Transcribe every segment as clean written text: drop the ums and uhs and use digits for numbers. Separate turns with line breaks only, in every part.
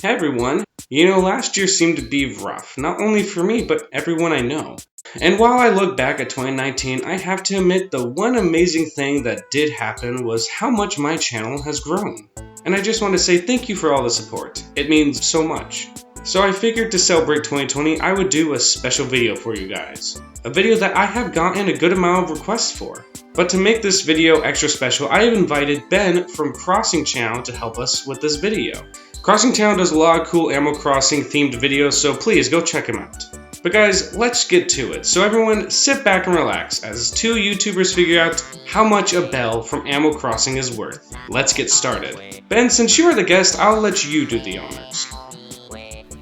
Hey everyone, last year seemed to be rough, not only for me, but everyone I know. And while I look back at 2019, I have to admit the one amazing thing that did happen was how much my channel has grown. And I just want to say thank you for all the support. It means so much. So I figured to celebrate 2020, I would do a special video for you guys. A video that I have gotten a good amount of requests for. But to make this video extra special, I have invited Ben from Crossing Channel to help us with this video. Crossing Channel does a lot of cool Animal Crossing themed videos, so please go check him out. But guys, let's get to it. So everyone sit back and relax as two YouTubers figure out how much a bell from Animal Crossing is worth. Let's get started. Ben, since you are the guest, I'll let you do the honors.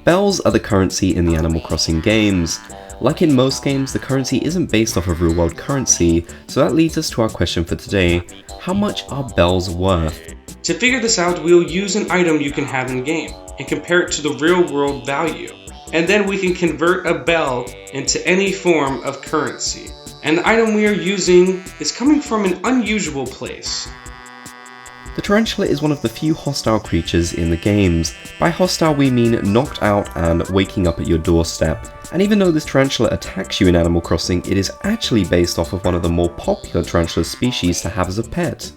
Bells are the currency in the Animal Crossing games. Like in most games, the currency isn't based off of real-world currency, so that leads us to our question for today. How much are bells worth?
To figure this out, we'll use an item you can have in-game and compare it to the real-world value. And then we can convert a bell into any form of currency. And the item we are using is coming from an unusual place.
The tarantula is one of the few hostile creatures in the games. By hostile we mean knocked out and waking up at your doorstep. And even though this tarantula attacks you in Animal Crossing, it is actually based off of one of the more popular tarantula species to have as a pet.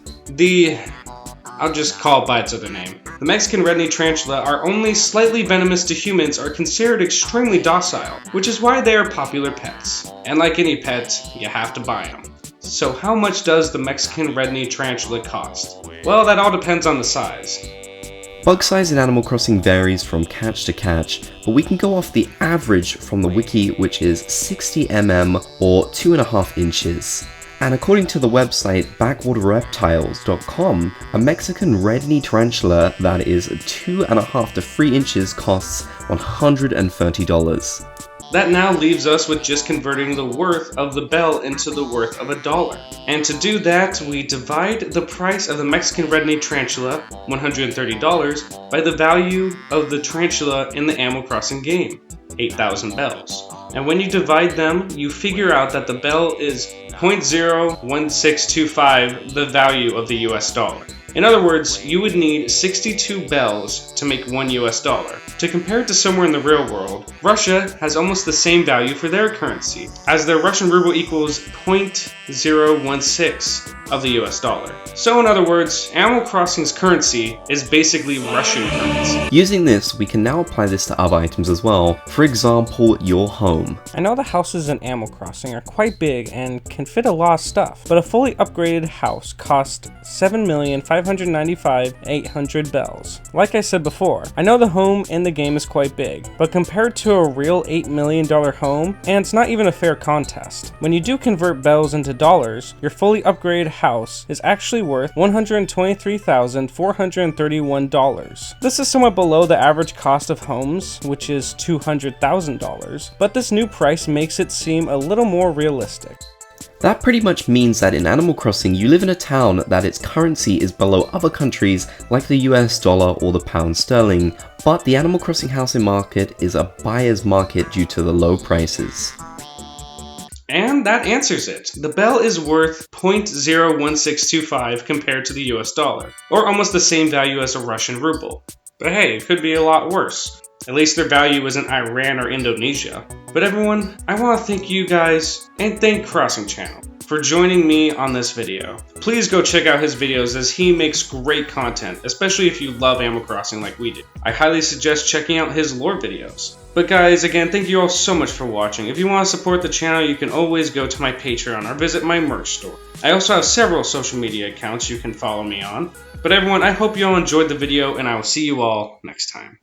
I'll just call it by its other name. The Mexican red-knee tarantula are only slightly venomous to humans, are considered extremely docile, which is why they are popular pets. And like any pet, you have to buy them. So how much does the Mexican red-knee tarantula cost? Well, that all depends on the size.
Bug size in Animal Crossing varies from catch to catch, but we can go off the average from the wiki, which is 60 mm or 2.5 inches. And according to the website BackwaterReptiles.com, a Mexican red-knee tarantula that is 2.5 to 3 inches costs $130.
That now leaves us with just converting the worth of the bell into the worth of $1. And to do that, we divide the price of the Mexican red-knee tarantula, $130, by the value of the tarantula in the Animal Crossing game, 8,000 bells. And when you divide them, you figure out that the bell is 0.01625 the value of the US dollar. In other words, you would need 62 bells to make $1. To compare it to somewhere in the real world, Russia has almost the same value for their currency, as their Russian ruble equals 0.016 of the US dollar. So in other words, Animal Crossing's currency is basically Russian currency.
Using this, we can now apply this to other items as well. For example, your home.
I know the houses in Animal Crossing are quite big and can fit a lot of stuff, but a fully upgraded house costs 7,595,800 bells. Like I said before, I know the home in the game is quite big, but compared to a real $8 million home, and it's not even a fair contest. When you do convert bells into dollars, your fully upgraded house is actually worth $123,431. This is somewhat below the average cost of homes, which is $200,000, but this new price makes it seem a little more realistic.
That pretty much means that in Animal Crossing you live in a town that its currency is below other countries like the US dollar or the pound sterling, but the Animal Crossing housing market is a buyer's market due to the low prices.
And that answers it. The bell is worth 0.01625 compared to the US dollar, or almost the same value as a Russian ruble. But hey, it could be a lot worse. At least their value isn't Iran or Indonesia. But everyone, I want to thank you guys, and thank Crossing Channel for joining me on this video. Please go check out his videos as he makes great content, especially if you love Animal Crossing like we do. I highly suggest checking out his lore videos. But guys, again, thank you all so much for watching. If you want to support the channel, you can always go to my Patreon or visit my merch store. I also have several social media accounts you can follow me on. But everyone, I hope you all enjoyed the video, and I will see you all next time.